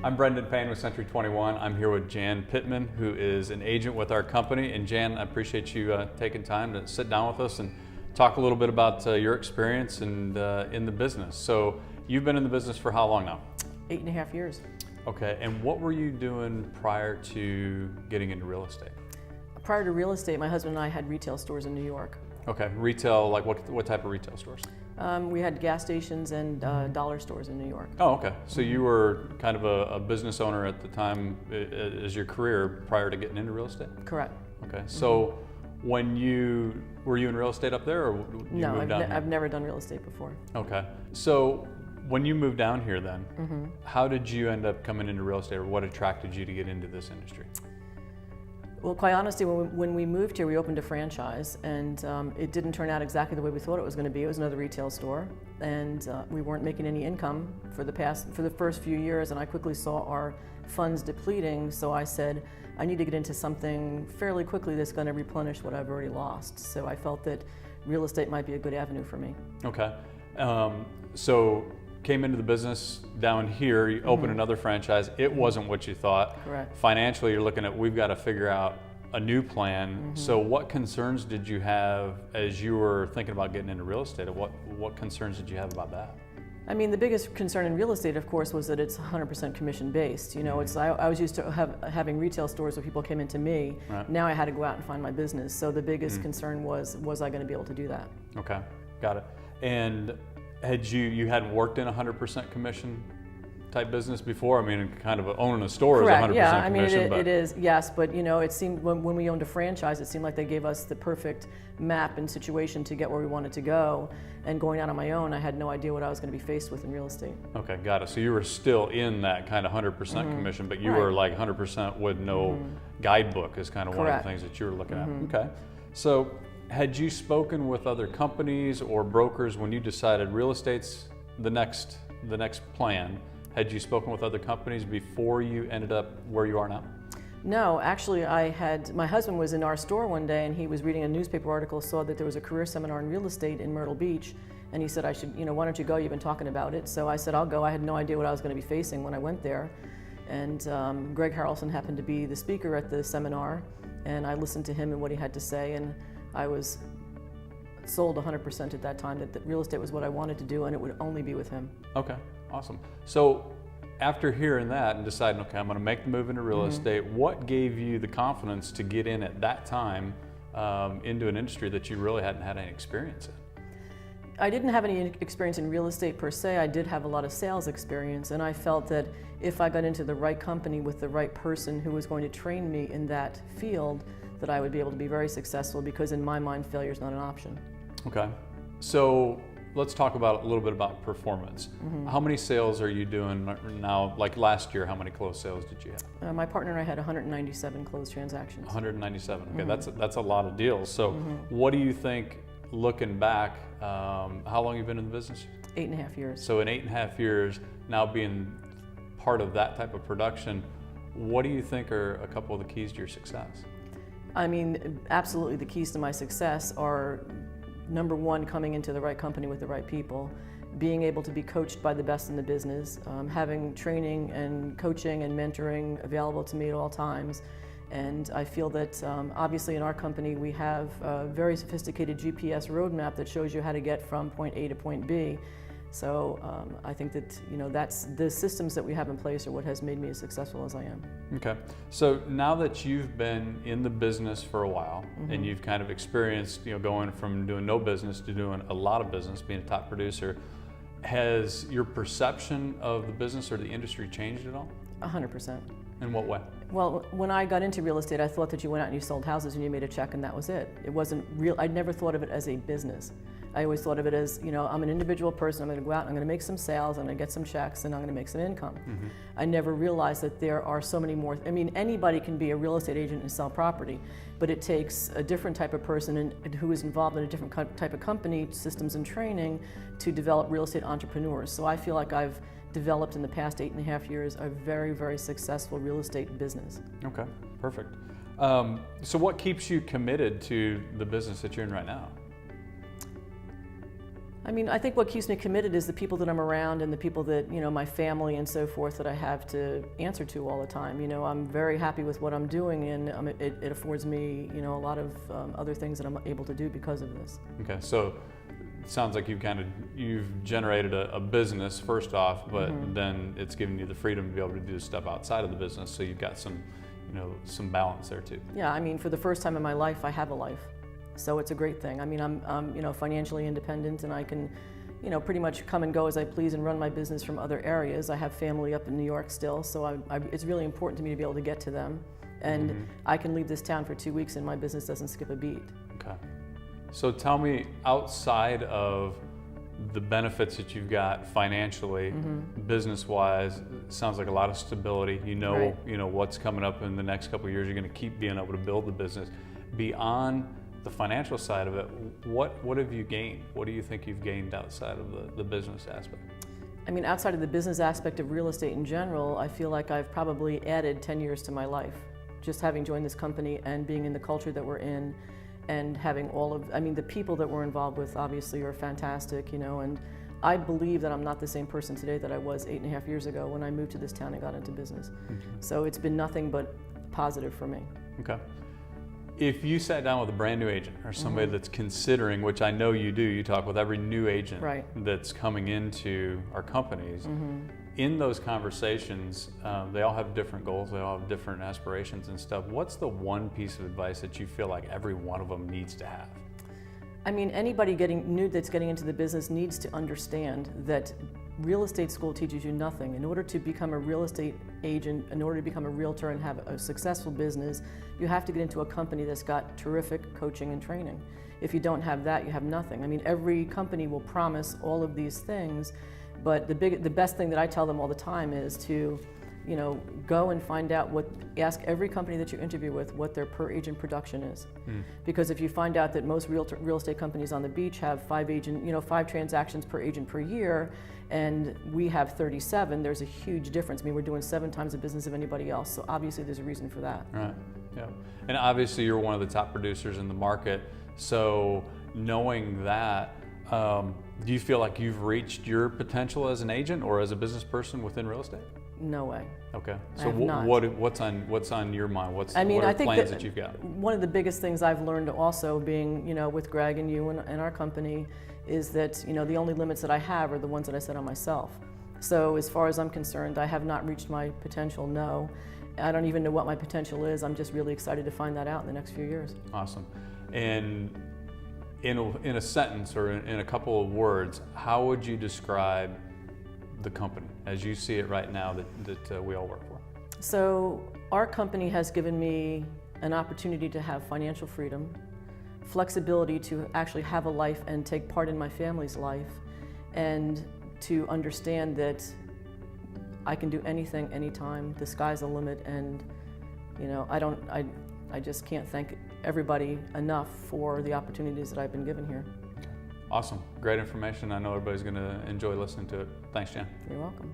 I'm Brendan Payne with Century 21. I'm here with Jan Pitman, who is an agent with our company. And Jan, I appreciate you taking time to sit down with us and talk a little bit about your experience and in the business. So you've been in the business for how long now? 8.5 years. Okay, and what were you doing prior to getting into real estate? Prior to real estate, my husband and I had retail stores in New York. Okay, retail, like what type of retail stores? We had gas stations and dollar stores in New York. Oh, okay. So you were kind of a business owner at the time as your career prior to getting into real estate? Correct. Okay, so were you in real estate up there, or you No, moved down here? I've never done real estate before. Okay, so when you moved down here then, how did you end up coming into real estate, or what attracted you to get into this industry? Well, quite honestly, when we moved here, we opened a franchise, and it didn't turn out exactly the way we thought it was going to be. It was another retail store, and we weren't making any income for the first few years, and I quickly saw our funds depleting, so I said, I need to get into something fairly quickly that's going to replenish what I've already lost. So I felt that real estate might be a good avenue for me. Okay, so came into the business down here, you opened another franchise, it wasn't what you thought. Correct. Financially, you're looking at, we've got to figure out a new plan. So what concerns did you have as you were thinking about getting into real estate? What concerns did you have about that? I mean, the biggest concern in real estate, of course, was that it's 100% commission-based. You know, I was used to having retail stores where people came into me. Right. Now I had to go out and find my business. So the biggest concern was I going to be able to do that? Okay, got it. And you hadn't worked in 100% commission type business before? I mean, kind of owning a store is 100% commission. Yeah, I mean, it is, yes, but you know, it seemed when we owned a franchise, it seemed like they gave us the perfect map and situation to get where we wanted to go. And going out on my own, I had no idea what I was going to be faced with in real estate. Okay, got it. So you were still in that kind of 100% commission, but you were like 100% with no guidebook is kind of one of the things that you were looking at. Okay, so had you spoken with other companies or brokers when you decided real estate's the next plan? Had you spoken with other companies before you ended up where you are now? No, actually my husband was in our store one day and he was reading a newspaper article, saw that there was a career seminar in real estate in Myrtle Beach, and he said, why don't you go, you've been talking about it. So I said, I'll go. I had no idea what I was going to be facing when I went there. And Greg Harrelson happened to be the speaker at the seminar, and I listened to him and what he had to say, and I was sold 100% at that time that real estate was what I wanted to do, and it would only be with him. Okay, awesome. So after hearing that and deciding, okay, I'm going to make the move into real estate, what gave you the confidence to get in at that time into an industry that you really hadn't had any experience in? I didn't have any experience in real estate per se. I did have a lot of sales experience, and I felt that if I got into the right company with the right person who was going to train me in that field, that I would be able to be very successful, because in my mind, failure is not an option. Okay. So let's talk a little bit about performance. How many sales are you doing now? Like last year, how many closed sales did you have? My partner and I had 197 closed transactions. 197. Okay, that's a lot of deals. So what do you think, looking back, how long have you been in the business? 8.5 years. So in 8.5 years, now being part of that type of production, what do you think are a couple of the keys to your success? I mean, absolutely the keys to my success are, number one, coming into the right company with the right people, being able to be coached by the best in the business, having training and coaching and mentoring available to me at all times. And I feel that obviously in our company we have a very sophisticated GPS roadmap that shows you how to get from point A to point B. So I think that that's the systems that we have in place are what has made me as successful as I am. Okay, so now that you've been in the business for a while and you've kind of experienced going from doing no business to doing a lot of business, being a top producer, has your perception of the business or the industry changed at all? 100%. In what way? Well, when I got into real estate, I thought that you went out and you sold houses and you made a check and that was it. It wasn't real. I never thought of it as a business. I always thought of it as, I'm an individual person, I'm going to go out, I'm going to make some sales, I'm going to get some checks, and I'm going to make some income. I never realized that there are so many more, anybody can be a real estate agent and sell property, but it takes a different type of person who is involved in a different type of company, systems and training, to develop real estate entrepreneurs. So I feel like I've developed in the past 8.5 years a very, very successful real estate business. Okay, perfect. So what keeps you committed to the business that you're in right now? I mean, I think what keeps me committed is the people that I'm around and the people that, my family and so forth that I have to answer to all the time. I'm very happy with what I'm doing, and it affords me, a lot of other things that I'm able to do because of this. Okay, so it sounds like you've generated a business first off, but then it's given you the freedom to be able to do stuff outside of the business, so you've got some balance there too. Yeah, I mean, for the first time in my life, I have a life. So it's a great thing. I mean, I'm financially independent, and I can, pretty much come and go as I please and run my business from other areas. I have family up in New York still, so it's really important to me to be able to get to them. And I can leave this town for 2 weeks and my business doesn't skip a beat. Okay. So tell me, outside of the benefits that you've got financially, business-wise, sounds like a lot of stability. Right. What's coming up in the next couple of years. You're going to keep being able to build the business. Beyond the financial side of it, what have you gained? What do you think you've gained outside of the business aspect? I mean, outside of the business aspect of real estate in general, I feel like I've probably added 10 years to my life, just having joined this company and being in the culture that we're in, and having the people that we're involved with obviously are fantastic, and I believe that I'm not the same person today that I was 8.5 years ago when I moved to this town and got into business. So it's been nothing but positive for me. Okay. If you sat down with a brand new agent or somebody that's considering, which I know you do, you talk with every new agent that's coming into our companies, in those conversations, they all have different goals, they all have different aspirations and stuff. What's the one piece of advice that you feel like every one of them needs to have? I mean, anybody that's getting into the business needs to understand that real estate school teaches you nothing. In order to become a real estate agent, in order to become a realtor and have a successful business, you have to get into a company that's got terrific coaching and training. If you don't have that, you have nothing. I mean, every company will promise all of these things, but the best thing that I tell them all the time is to, go and find out ask every company that you interview with what their per agent production is. Because if you find out that most real estate companies on the beach have 5 transactions per agent per year, and we have 37, there's a huge difference. I mean, we're doing 7 times the business of anybody else, so obviously there's a reason for that. Right, yeah. And obviously you're one of the top producers in the market, so knowing that, do you feel like you've reached your potential as an agent or as a business person within real estate? No way. Okay. So what's on your mind? What are plans that you've got? One of the biggest things I've learned also being, with Greg and you and our company is that, the only limits that I have are the ones that I set on myself. So as far as I'm concerned, I have not reached my potential, no. I don't even know what my potential is. I'm just really excited to find that out in the next few years. Awesome. And in a sentence or in a couple of words, how would you describe the company as you see it right now that we all work for? So our company has given me an opportunity to have financial freedom, flexibility to actually have a life and take part in my family's life, and to understand that I can do anything, anytime. The sky's the limit, and I just can't thank everybody enough for the opportunities that I've been given here. Awesome. Great information. I know everybody's going to enjoy listening to it. Thanks, Jan. You're welcome.